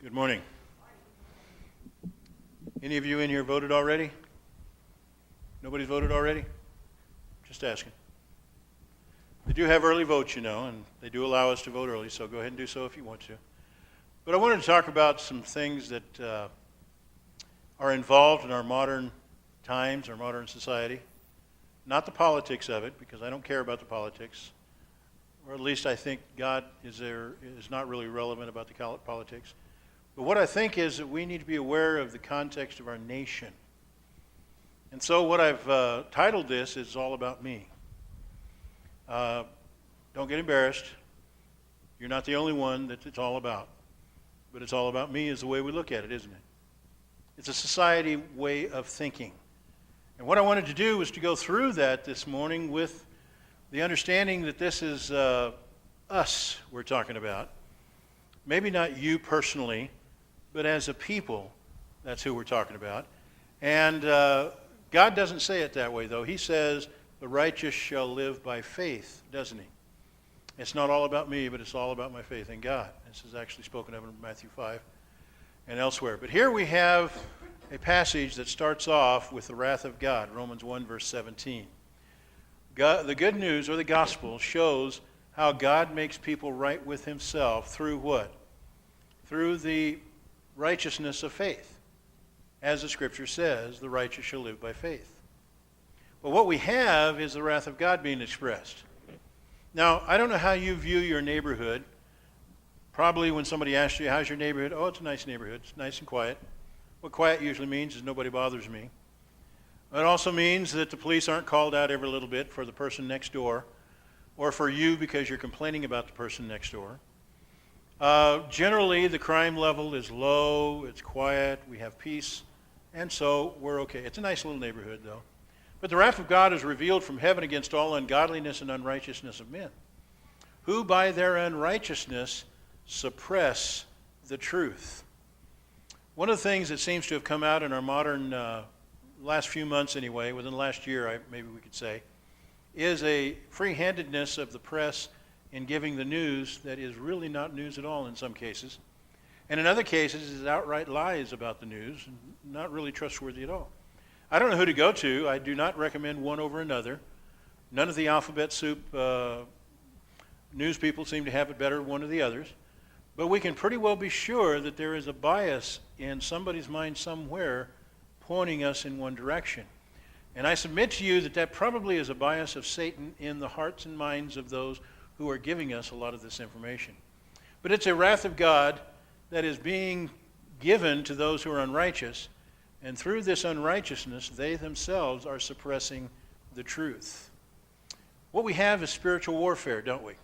Good morning. Any of you in here voted already? Nobody's voted already? Just asking. They do have early votes, and they do allow us to vote early, so go ahead and do so if you want to. But I wanted to talk about some things that are involved in our modern times, our modern society. Not the politics of it, because I don't care about the politics, or at least I think God is not really relevant about the politics. But what I think is that we need to be aware of the context of our nation. And so what I've titled this is All About Me. Don't get embarrassed. You're not the only one that it's all about. But it's all about me is the way we look at it, isn't it? It's a society way of thinking. And what I wanted to do was to go through that this morning with the understanding that this is us we're talking about. Maybe not you personally, but as a people, that's who we're talking about. And God doesn't say it that way, though. He says, the righteous shall live by faith, doesn't he? It's not all about me, but it's all about my faith in God. This is actually spoken of in Matthew 5 and elsewhere. But here we have a passage that starts off with the wrath of God, Romans 1, verse 17. The good news, or the gospel, shows how God makes people right with himself through what? Through the righteousness of faith. As the scripture says, the righteous shall live by faith. But what we have is the wrath of God being expressed. Now, I don't know how you view your neighborhood. Probably when somebody asks you, how's your neighborhood? Oh, it's a nice neighborhood. It's nice and quiet. What quiet usually means is nobody bothers me. It also means that the police aren't called out every little bit for the person next door, or for you because you're complaining about the person next door. Generally, the crime level is low, it's quiet, we have peace, and so we're okay. It's a nice little neighborhood, though. But the wrath of God is revealed from heaven against all ungodliness and unrighteousness of men, who by their unrighteousness suppress the truth. One of the things that seems to have come out in our modern, last few months anyway, within the last year, maybe we could say, is a free-handedness of the press in giving the news that is really not news at all in some cases. And in other cases, is outright lies about the news, and not really trustworthy at all. I don't know who to go to. I do not recommend one over another. None of the alphabet soup news people seem to have it better than one of the others. But we can pretty well be sure that there is a bias in somebody's mind somewhere pointing us in one direction. And I submit to you that that probably is a bias of Satan in the hearts and minds of those who are giving us a lot of this information. But it's a wrath of God that is being given to those who are unrighteous, and through this unrighteousness, they themselves are suppressing the truth. What we have is spiritual warfare, don't we?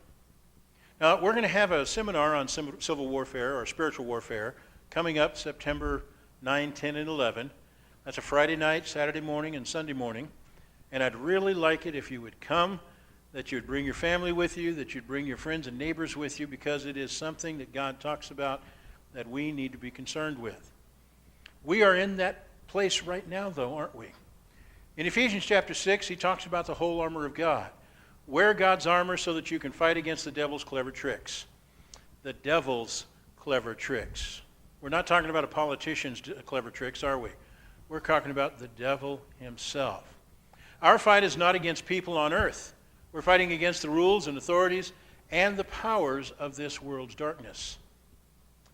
Now, we're going to have a seminar on civil warfare or spiritual warfare coming up September 9, 10, and 11. That's a Friday night, Saturday morning, and Sunday morning. And I'd really like it if you would come, that you'd bring your family with you, that you'd bring your friends and neighbors with you, because it is something that God talks about that we need to be concerned with. We are in that place right now, though, aren't we? In Ephesians chapter 6, he talks about the whole armor of God. Wear God's armor so that you can fight against the devil's clever tricks. The devil's clever tricks. We're not talking about a politician's clever tricks, are we? We're talking about the devil himself. Our fight is not against people on earth. We're fighting against the rules and authorities and the powers of this world's darkness.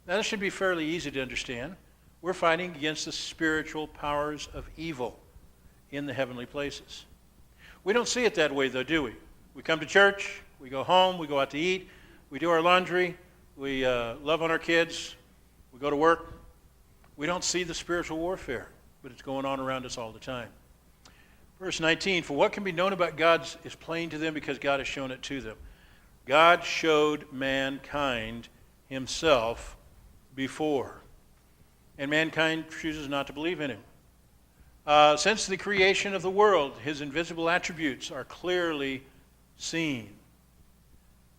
Now, this should be fairly easy to understand. We're fighting against the spiritual powers of evil in the heavenly places. We don't see it that way, though, do we? We come to church, we go home, we go out to eat, we do our laundry, we love on our kids, we go to work. We don't see the spiritual warfare, but it's going on around us all the time. Verse 19, for what can be known about God is plain to them because God has shown it to them. God showed mankind himself before, and mankind chooses not to believe in him. Since the creation of the world, his invisible attributes are clearly seen.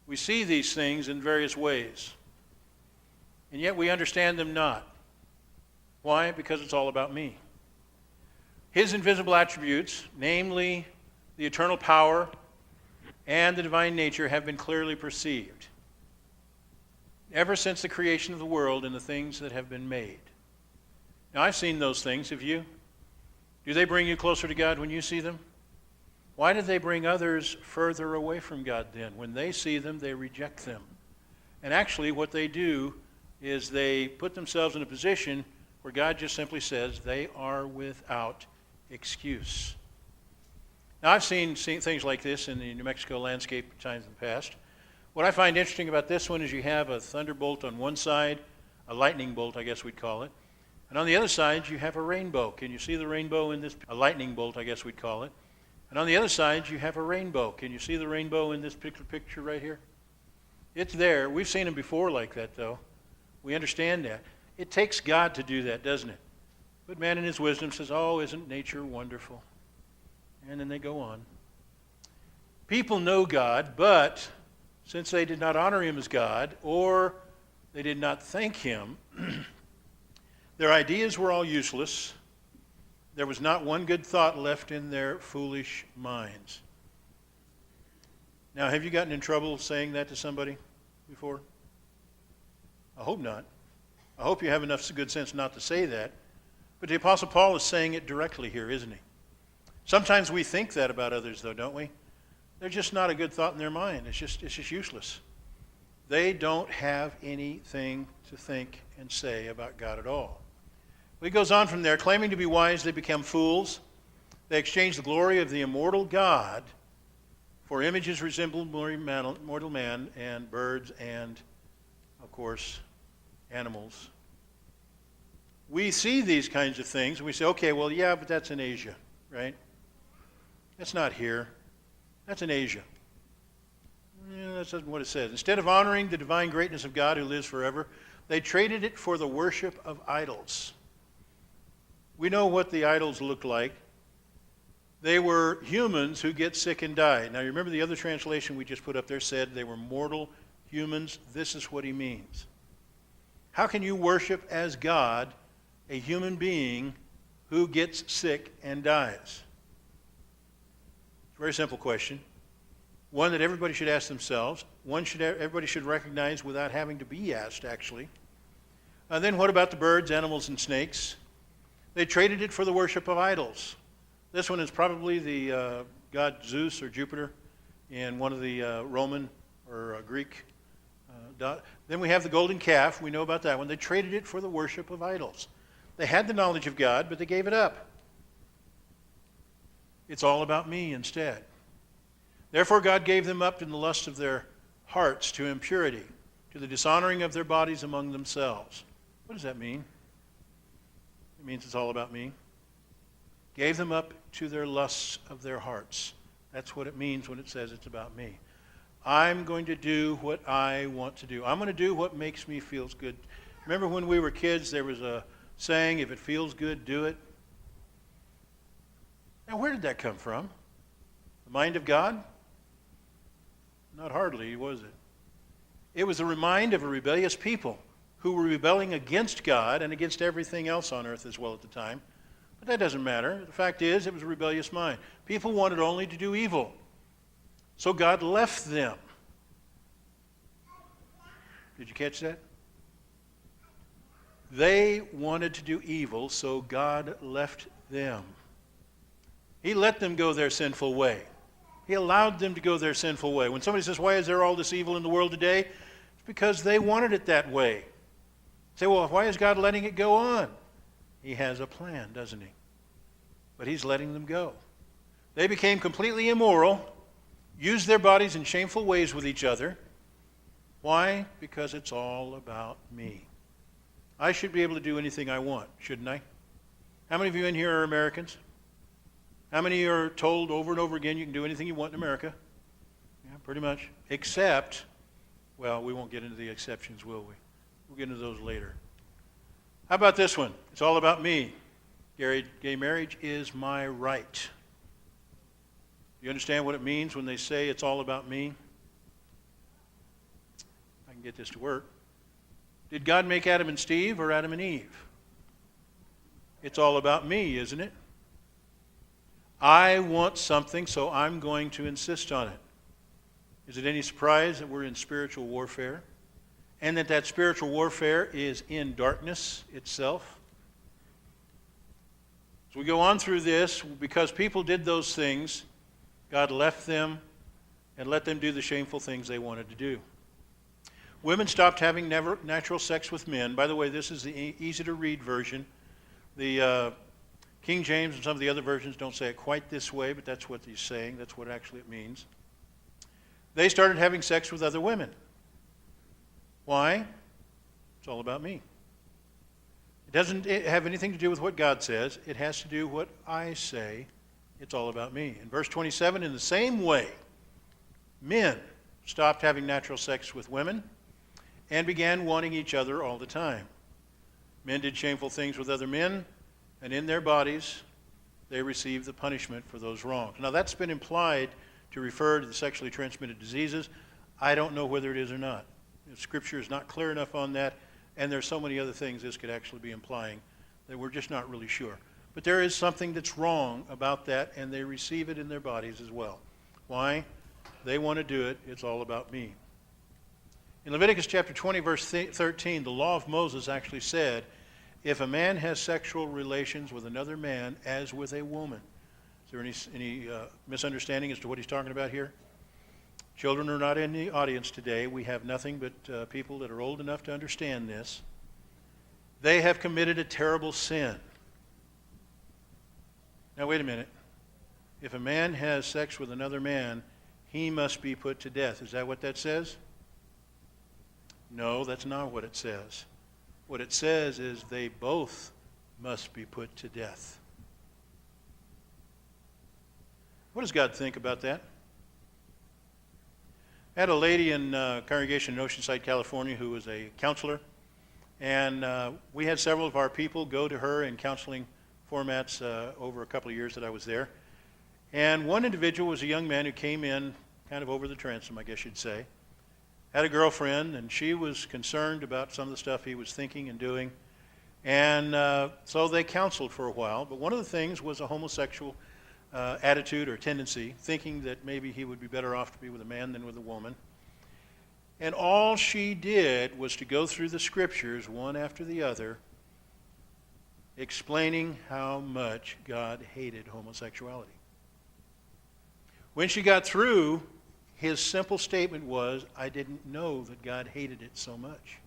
We see these things in various ways, and yet we understand them not. Why? Because it's all about me. His invisible attributes, namely the eternal power and the divine nature, have been clearly perceived. ever since the creation of the world and the things that have been made. Now, I've seen those things. Have you? Do they bring you closer to God when you see them? Why do they bring others further away from God then? When they see them, they reject them. And actually, what they do is they put themselves in a position where God just simply says they are without excuse. Now, I've seen things like this in the New Mexico landscape at times in the past. What I find interesting about this one is you have a thunderbolt on one side, a lightning bolt, I guess we'd call it. And on the other side, you have a rainbow. Can you see the rainbow in this? A lightning bolt, I guess we'd call it. And on the other side, you have a rainbow. Can you see the rainbow in this particular picture right here? It's there. We've seen them before like that, though. We understand that. It takes God to do that, doesn't it? But man in his wisdom says, oh, isn't nature wonderful? And then they go on. People know God, but since they did not honor him as God, or they did not thank him, their ideas were all useless. There was not one good thought left in their foolish minds. Now, have you gotten in trouble saying that to somebody before? I hope not. I hope you have enough good sense not to say that. But the Apostle Paul is saying it directly here, isn't he? Sometimes we think that about others, though, don't we? They're just not a good thought in their mind. It's just useless. They don't have anything to think and say about God at all. Well, he goes on from there. Claiming to be wise, they become fools. They exchange the glory of the immortal God for images resembling mortal man and birds and, of course, animals. We see these kinds of things and we say, okay, well, yeah, but that's in Asia, right? That's not here. That's in Asia. Yeah, that's not what it says. Instead of honoring the divine greatness of God who lives forever, they traded it for the worship of idols. We know what the idols looked like. They were humans who get sick and die. Now, you remember the other translation we just put up there said they were mortal humans. This is what he means. How can you worship as God a human being who gets sick and dies? It's a very simple question. One that everybody should ask themselves. One everybody should recognize without having to be asked, actually. Then what about the birds, animals, and snakes? They traded it for the worship of idols. This one is probably the god Zeus or Jupiter in one of the Roman or Greek. Then we have the golden calf. We know about that one. They traded it for the worship of idols. They had the knowledge of God, but they gave it up. It's all about me instead. Therefore, God gave them up in the lust of their hearts to impurity, to the dishonoring of their bodies among themselves. What does that mean? It means it's all about me. Gave them up to their lusts of their hearts. That's what it means when it says it's about me. I'm going to do what I want to do. I'm going to do what makes me feel good. Remember when we were kids, there was a saying, if it feels good, do it. Now, where did that come from? The mind of God? Not hardly, was it? It was a remind of a rebellious people who were rebelling against God and against everything else on earth as well at the time. But that doesn't matter. The fact is, it was a rebellious mind. People wanted only to do evil. So God left them. Did you catch that? They wanted to do evil, so God left them. He let them go their sinful way. He allowed them to go their sinful way. When somebody says, why is there all this evil in the world today? It's because they wanted it that way. You say, well, why is God letting it go on? He has a plan, doesn't he? But he's letting them go. They became completely immoral, used their bodies in shameful ways with each other. Why? Because it's all about me. I should be able to do anything I want, shouldn't I? How many of you in here are Americans? How many are told over and over again you can do anything you want in America? Yeah, pretty much. Except, well, we won't get into the exceptions, will we? We'll get into those later. How about this one? It's all about me. Gay marriage is my right. You understand what it means when they say it's all about me? I can get this to work. Did God make Adam and Steve or Adam and Eve? It's all about me, isn't it? I want something, so I'm going to insist on it. Is it any surprise that we're in spiritual warfare? and that spiritual warfare is in darkness itself. So we go on through this. Because people did those things, God left them and let them do the shameful things they wanted to do. Women stopped having natural sex with men. By the way, this is the easy-to-read version. The King James and some of the other versions don't say it quite this way, but that's what he's saying. That's what actually it means. They started having sex with other women. Why? It's all about me. It doesn't have anything to do with what God says. It has to do what I say. It's all about me. In verse 27, in the same way, men stopped having natural sex with women and began wanting each other all the time. Men did shameful things with other men, and in their bodies they received the punishment for those wrongs. Now that's been implied to refer to the sexually transmitted diseases. I don't know whether it is or not. The Scripture is not clear enough on that, and there's so many other things this could actually be implying that we're just not really sure. But there is something that's wrong about that, and they receive it in their bodies as well. Why? They want to do it. It's all about me. In Leviticus chapter 20, verse 13, the law of Moses actually said, if a man has sexual relations with another man as with a woman. Is there any misunderstanding as to what he's talking about here? Children are not in the audience today. We have nothing but people that are old enough to understand this. They have committed a terrible sin. Now wait a minute. If a man has sex with another man, he must be put to death. Is that what that says? No, that's not what it says. What it says is they both must be put to death. What does God think about that? I had a lady in congregation in Oceanside, California, who was a counselor, and we had several of our people go to her in counseling formats over a couple of years that I was there. And one individual was a young man who came in kind of over the transom, I guess you'd say, had a girlfriend, and she was concerned about some of the stuff he was thinking and doing. And so they counseled for a while, but one of the things was a homosexual attitude or tendency, thinking that maybe he would be better off to be with a man than with a woman. And all she did was to go through the scriptures one after the other, explaining how much God hated homosexuality. When she got through, his simple statement was, I didn't know that God hated it so much.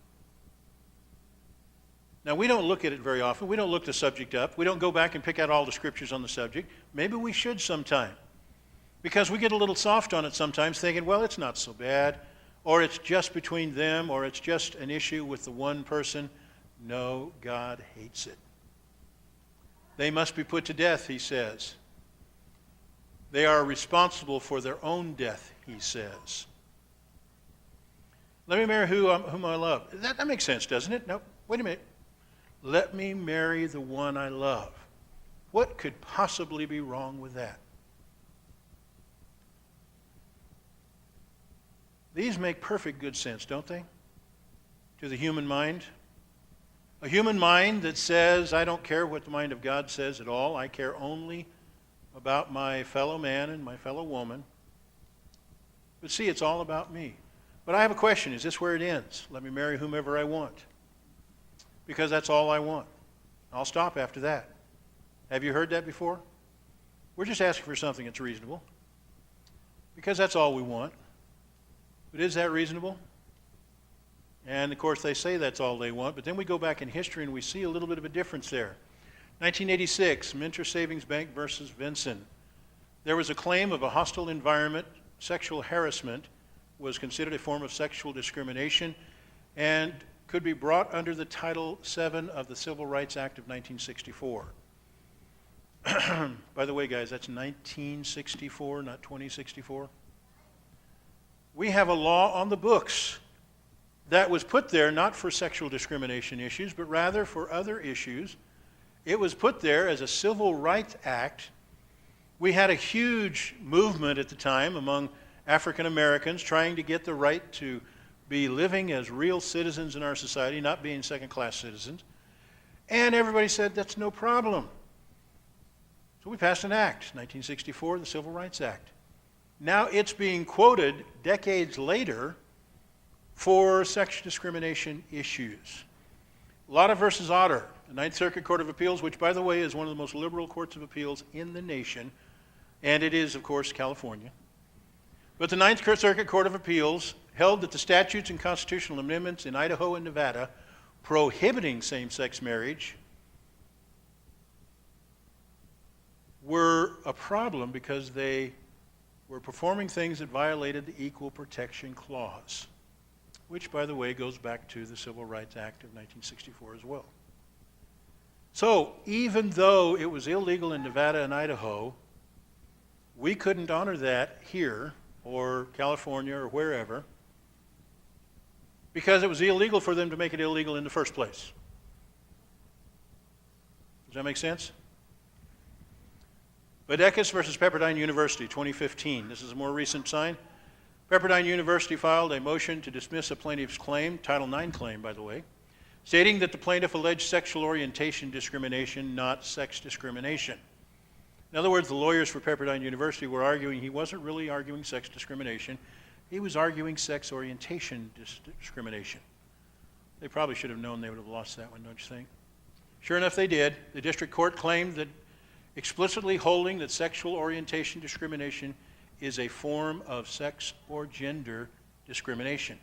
Now, we don't look at it very often. We don't look the subject up. We don't go back and pick out all the scriptures on the subject. Maybe we should sometime, because we get a little soft on it sometimes, thinking, well, it's not so bad, or it's just between them, or it's just an issue with the one person. No, God hates it. They must be put to death, he says. They are responsible for their own death, he says. Let me marry whom I love. That makes sense, doesn't it? No, wait a minute. Let me marry the one I love. What could possibly be wrong with that? These make perfect good sense, don't they? To the human mind. A human mind that says, I don't care what the mind of God says at all. I care only about my fellow man and my fellow woman. But see, it's all about me. But I have a question. Is this where it ends? Let me marry whomever I want. Because that's all I want. I'll stop after that. Have you heard that before? We're just asking for something that's reasonable. Because that's all we want. But is that reasonable? And of course they say that's all they want, but then we go back in history and we see a little bit of a difference there. 1986, Minter Savings Bank versus Vinson. There was a claim of a hostile environment. Sexual harassment was considered a form of sexual discrimination and could be brought under the Title VII of the Civil Rights Act of 1964. By the way, guys, that's 1964, not 2064. We have a law on the books that was put there not for sexual discrimination issues, but rather for other issues. It was put there as a Civil Rights Act. We had a huge movement at the time among African Americans trying to get the right to be living as real citizens in our society, not being second-class citizens. And everybody said, that's no problem. So we passed an act, 1964, the Civil Rights Act. Now it's being quoted decades later for sex discrimination issues. Lotta versus Otter, the Ninth Circuit Court of Appeals, which, by the way, is one of the most liberal courts of appeals in the nation, and it is, of course, California. But the Ninth Circuit Court of Appeals held that the statutes and constitutional amendments in Idaho and Nevada prohibiting same-sex marriage were a problem because they were performing things that violated the Equal Protection Clause, which, by the way, goes back to the Civil Rights Act of 1964 as well. So even though it was illegal in Nevada and Idaho, we couldn't honor that here or California or wherever because it was illegal for them to make it illegal in the first place. Does that make sense? Badekis versus Pepperdine University, 2015. This is a more recent sign. Pepperdine University filed a motion to dismiss a plaintiff's claim, Title IX claim, by the way, stating that the plaintiff alleged sexual orientation discrimination, not sex discrimination. In other words, the lawyers for Pepperdine University were arguing he wasn't really arguing sex discrimination. He was arguing sex orientation discrimination. They probably should have known they would have lost that one, don't you think? Sure enough, they did. The district court claimed that explicitly holding that sexual orientation discrimination is a form of sex or gender discrimination.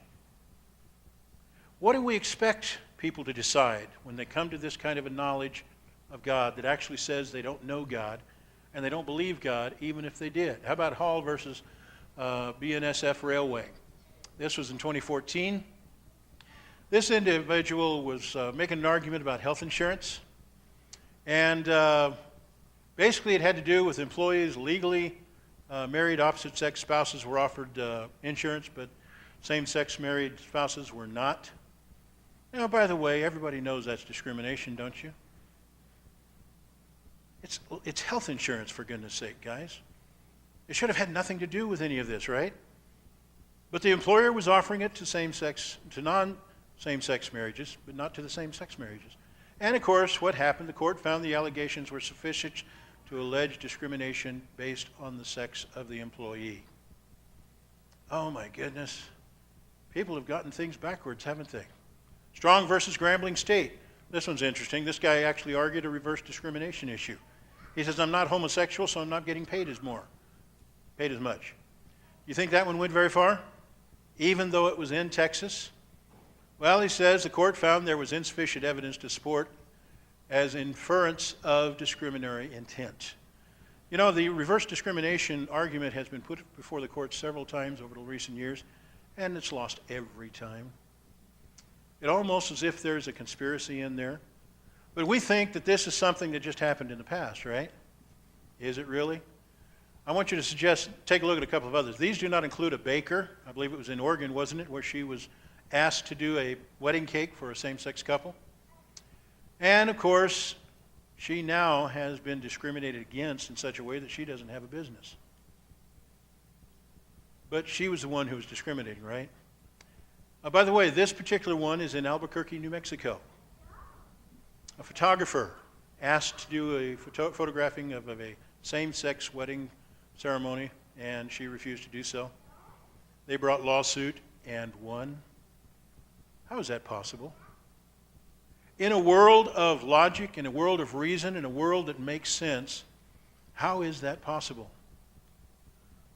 What do we expect people to decide when they come to this kind of a knowledge of God that actually says they don't know God and they don't believe God even if they did? How about Hall versus BNSF Railway? This was in 2014. This individual was making an argument about health insurance, and basically it had to do with employees legally married opposite-sex spouses were offered insurance, but same-sex married spouses were not. Now, by the way, everybody knows that's discrimination, don't you? It's health insurance, for goodness sake, guys. It should have had nothing to do with any of this, right? But the employer was offering it to non-same-sex marriages, but not to the same-sex marriages. And of course, what happened? The court found the allegations were sufficient to allege discrimination based on the sex of the employee. Oh my goodness. People have gotten things backwards, haven't they? Strong versus Grambling State. This one's interesting. This guy actually argued a reverse discrimination issue. He says, I'm not homosexual, so I'm not getting paid as much. You think that one went very far? Even though it was in Texas? Well, he says the court found there was insufficient evidence to support as inference of discriminatory intent. You know, the reverse discrimination argument has been put before the court several times over the recent years, and it's lost every time. It's almost as if there's a conspiracy in there. But we think that this is something that just happened in the past, right? Is it really? I want you to take a look at a couple of others. These do not include a baker. I believe it was in Oregon, wasn't it, where she was asked to do a wedding cake for a same-sex couple. And of course, she now has been discriminated against in such a way that she doesn't have a business. But she was the one who was discriminating, right? By the way, this particular one is in Albuquerque, New Mexico. A photographer asked to do a photographing of a same-sex wedding ceremony, and she refused to do so. They brought lawsuit and won. How is that possible? In a world of logic, in a world of reason, in a world that makes sense, how is that possible?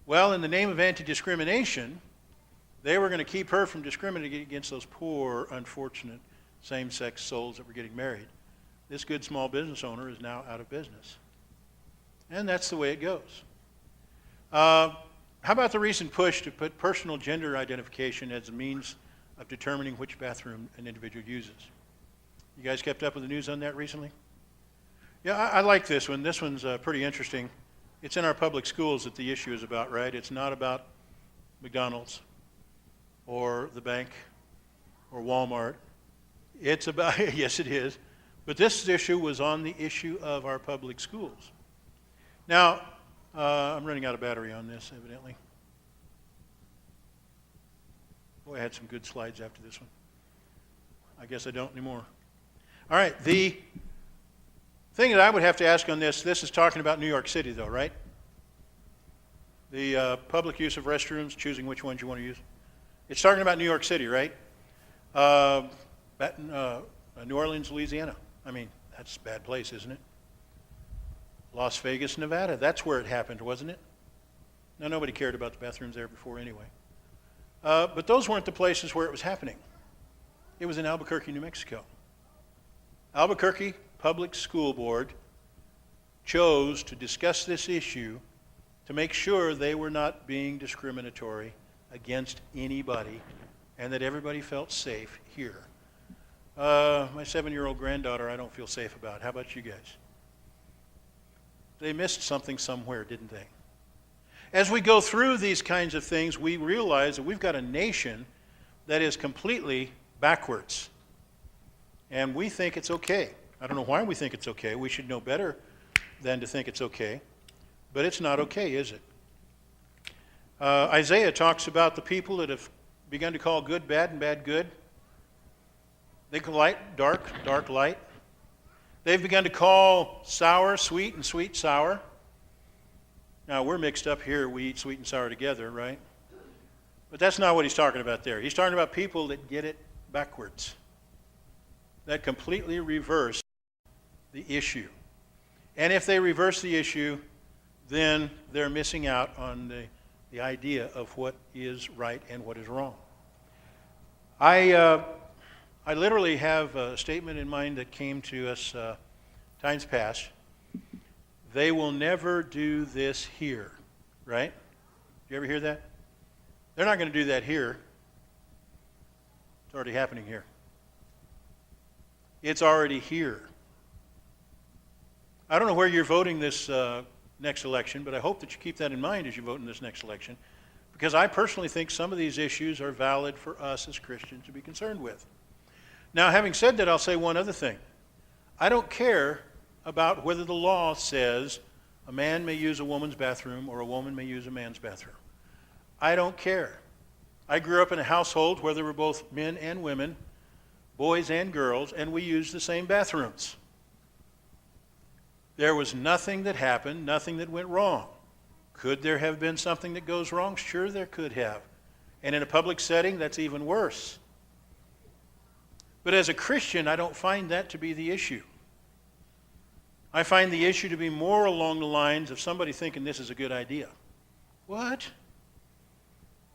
Well, in the name of anti-discrimination, they were going to keep her from discriminating against those poor, unfortunate same-sex souls that were getting married. This good small business owner is now out of business. And that's the way it goes. How about the recent push to put personal gender identification as a means of determining which bathroom an individual uses? You guys kept up with the news on that recently? Yeah, I like this one. This one's pretty interesting. It's in our public schools that the issue is about, right? It's not about McDonald's or the bank or Walmart. It's about, yes it is, but this issue was on the issue of our public schools. Now, I'm running out of battery on this, evidently. Boy, I had some good slides after this one. I guess I don't anymore. All right, the thing that I would have to ask on this is talking about New York City, though, right? The public use of restrooms, choosing which ones you want to use. It's talking about New York City, right? Uh, New Orleans, Louisiana. I mean, that's a bad place, isn't it? Las Vegas, Nevada. That's where it happened, wasn't it? Now, nobody cared about the bathrooms there before anyway. But those weren't the places where it was happening. It was in Albuquerque, New Mexico. Albuquerque Public School Board chose to discuss this issue to make sure they were not being discriminatory against anybody and that everybody felt safe here. My 7-year-old granddaughter, I don't feel safe about. How about you guys? They missed something somewhere, didn't they? As we go through these kinds of things, we realize that we've got a nation that is completely backwards. And we think it's okay. I don't know why we think it's okay. We should know better than to think it's okay. But it's not okay, is it? Isaiah talks about the people that have begun to call good bad and bad good. They call light dark, dark light. They've begun to call sour sweet and sweet sour. Now, we're mixed up here. We eat sweet and sour together, right? But that's not what he's talking about there. He's talking about people that get it backwards, that completely reverse the issue. And if they reverse the issue, then they're missing out on the idea of what is right and what is wrong. I literally have a statement in mind that came to us times past. They will never do this here, right? You ever hear that? They're not going to do that here. It's already happening here. It's already here. I don't know where you're voting this next election, but I hope that you keep that in mind as you vote in this next election, because I personally think some of these issues are valid for us as Christians to be concerned with. Now, having said that, I'll say one other thing. I don't care about whether the law says a man may use a woman's bathroom or a woman may use a man's bathroom. I don't care. I grew up in a household where there were both men and women, boys and girls, and we used the same bathrooms. There was nothing that happened, nothing that went wrong. Could there have been something that goes wrong? Sure, there could have. And in a public setting, that's even worse. But as a Christian, I don't find that to be the issue. I find the issue to be more along the lines of somebody thinking this is a good idea. What?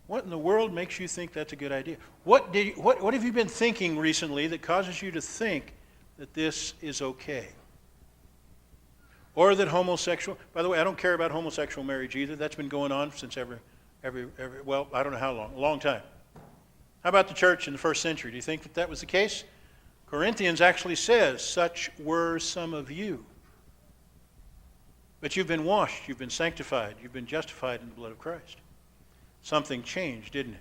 What in the world makes you think that's a good idea? What have you been thinking recently that causes you to think that this is okay? Or that homosexual, by the way, I don't care about homosexual marriage either. That's been going on since well, I don't know how long, a long time. How about the church in the first century? Do you think that that was the case? Corinthians actually says, such were some of you. But you've been washed, you've been sanctified, you've been justified in the blood of Christ. Something changed, didn't it?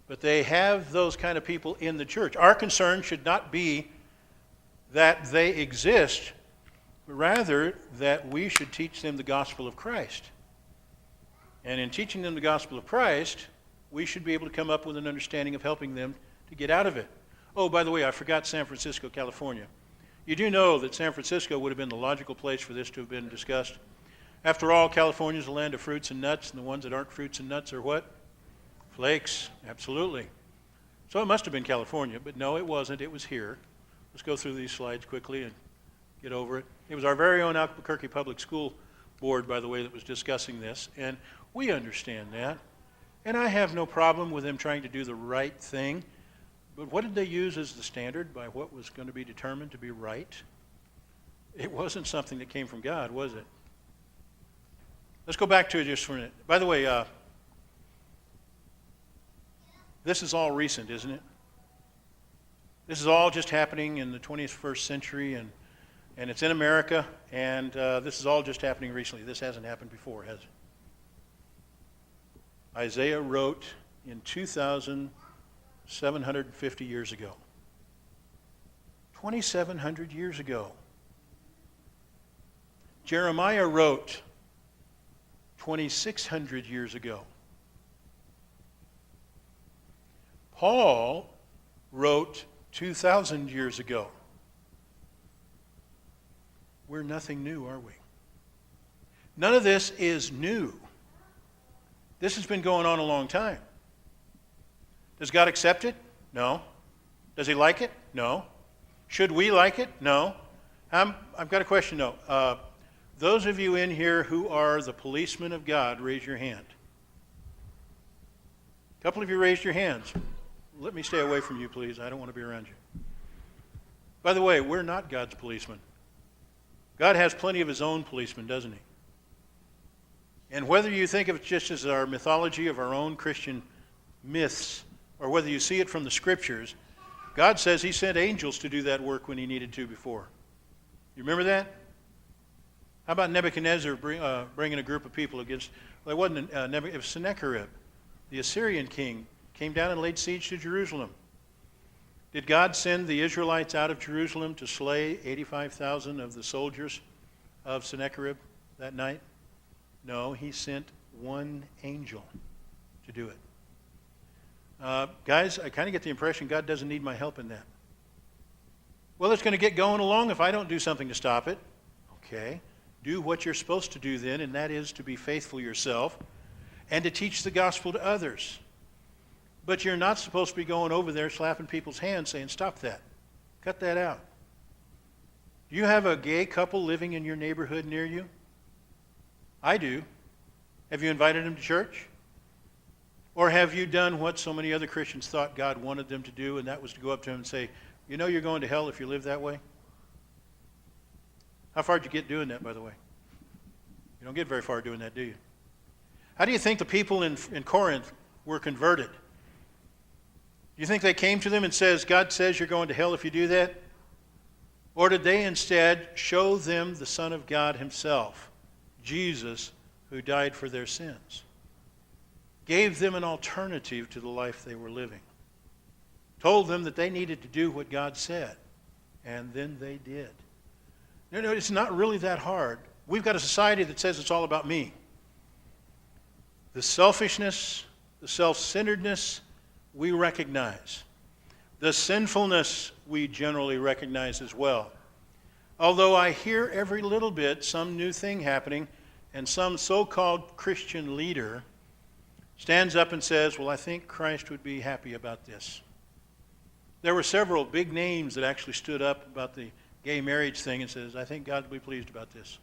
But they have those kind of people in the church. Our concern should not be that they exist, but rather that we should teach them the gospel of Christ. And in teaching them the gospel of Christ, we should be able to come up with an understanding of helping them to get out of it. Oh, by the way, I forgot San Francisco, California. You do know that San Francisco would have been the logical place for this to have been discussed. After all, California is the land of fruits and nuts, and the ones that aren't fruits and nuts are what? Flakes, absolutely. So it must have been California, but no, it wasn't. It was here. Let's go through these slides quickly and get over it. It was our very own Albuquerque Public School Board, by the way, that was discussing this, and we understand that. And I have no problem with them trying to do the right thing, but what did they use as the standard by what was going to be determined to be right? It wasn't something that came from God, was it? Let's go back to it just for a minute. By the way, this is all recent, isn't it? This is all just happening in the 21st century, and it's in America, and this is all just happening recently. This hasn't happened before, has it? Isaiah wrote in 2,750 years ago. 2,700 years ago. Jeremiah wrote 2,600 years ago. Paul wrote 2,000 years ago. We're nothing new, are we? None of this is new. This has been going on a long time. Does God accept it? No. Does he like it? No. Should we like it? No. I've got a question, though. Those of you in here who are the policemen of God, raise your hand. A couple of you raised your hands. Let me stay away from you, please. I don't want to be around you. By the way, we're not God's policemen. God has plenty of his own policemen, doesn't he? And whether you think of it just as our mythology of our own Christian myths, or whether you see it from the scriptures, God says he sent angels to do that work when he needed to before. You remember that? How about Nebuchadnezzar bringing a group of people against, well, it wasn't it was Sennacherib, the Assyrian king, came down and laid siege to Jerusalem. Did God send the Israelites out of Jerusalem to slay 85,000 of the soldiers of Sennacherib that night? No, he sent one angel to do it. Guys, I kind of get the impression God doesn't need my help in that. Well, it's going to get going along if I don't do something to stop it. Okay. Do what you're supposed to do then, and that is to be faithful yourself and to teach the gospel to others. But you're not supposed to be going over there slapping people's hands saying, stop that. Cut that out. Do you have a gay couple living in your neighborhood near you? I do. Have you invited them to church? Or have you done what so many other Christians thought God wanted them to do, and that was to go up to them and say, you know you're going to hell if you live that way? How far did you get doing that, by the way? You don't get very far doing that, do you? How do you think the people in Corinth were converted? Do you think they came to them and says, God says you're going to hell if you do that? Or did they instead show them the Son of God himself, Jesus, who died for their sins? Gave them an alternative to the life they were living. Told them that they needed to do what God said. And then they did. No, it's not really that hard. We've got a society that says it's all about me. The selfishness, the self-centeredness, we recognize. The sinfulness, we generally recognize as well. Although I hear every little bit some new thing happening, and some so-called Christian leader stands up and says, well, I think Christ would be happy about this. There were several big names that actually stood up about the gay marriage thing and says, I think God would be pleased about this.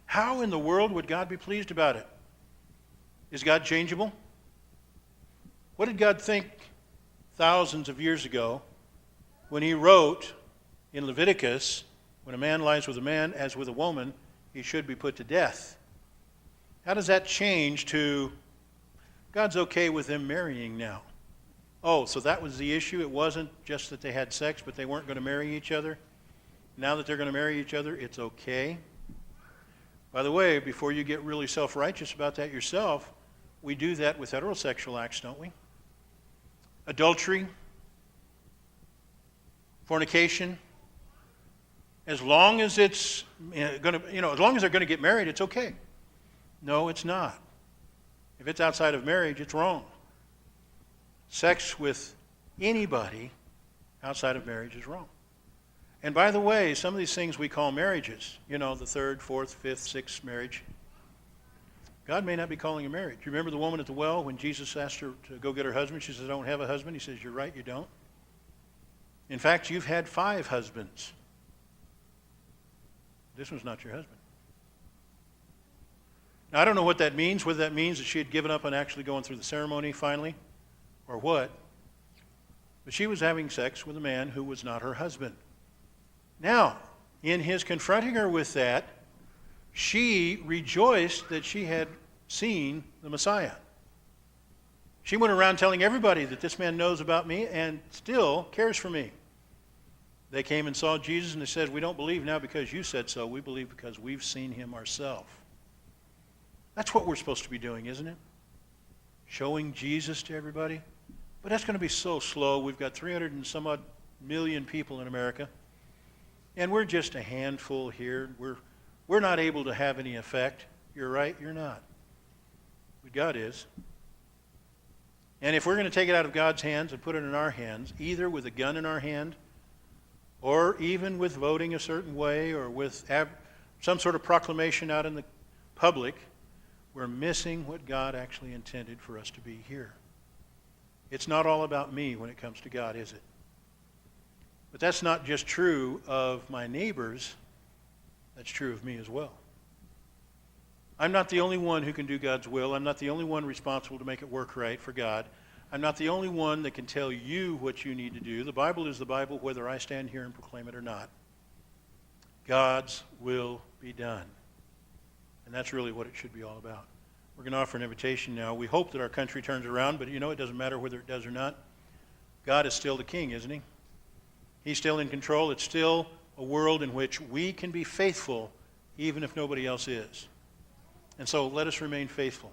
How in the world would God be pleased about it? Is God changeable? What did God think thousands of years ago when he wrote in Leviticus, when a man lies with a man as with a woman, he should be put to death? How does that change to God's okay with them marrying now? Oh, so that was the issue. It wasn't just that they had sex, but they weren't going to marry each other. Now that they're going to marry each other, it's okay. By the way, before you get really self-righteous about that yourself, we do that with heterosexual acts, don't we? Adultery, fornication. As long as it's going to, as long as they're going to get married, it's okay. No, it's not. If it's outside of marriage, it's wrong. Sex with anybody outside of marriage is wrong. And by the way, some of these things we call marriages, the third, fourth, fifth, sixth marriage, God may not be calling a marriage. You remember the woman at the well when Jesus asked her to go get her husband? She says, I don't have a husband. He says, you're right, you don't. In fact, you've had 5 husbands. This one's not your husband. Now, I don't know what that means, whether that means that she had given up on actually going through the ceremony finally, or what. But she was having sex with a man who was not her husband. Now, in his confronting her with that, she rejoiced that she had seen the Messiah. She went around telling everybody that this man knows about me and still cares for me. They came and saw Jesus and they said, we don't believe now because you said so. We believe because we've seen him ourselves. That's what we're supposed to be doing, isn't it? Showing Jesus to everybody. But that's going to be so slow. We've got 300 and some odd million people in America. And we're just a handful here. We're not able to have any effect. You're right, you're not. But God is. And if we're going to take it out of God's hands and put it in our hands, either with a gun in our hand, or even with voting a certain way, or with some sort of proclamation out in the public, we're missing what God actually intended for us to be here. It's not all about me when it comes to God, is it? But that's not just true of my neighbors. That's true of me as well. I'm not the only one who can do God's will. I'm not the only one responsible to make it work right for God. I'm not the only one that can tell you what you need to do. The Bible is the Bible whether I stand here and proclaim it or not. God's will be done. And that's really what it should be all about. We're going to offer an invitation now. We hope that our country turns around, but you know, it doesn't matter whether it does or not. God is still the king, isn't he? He's still in control. It's still a world in which we can be faithful even if nobody else is. And so let us remain faithful.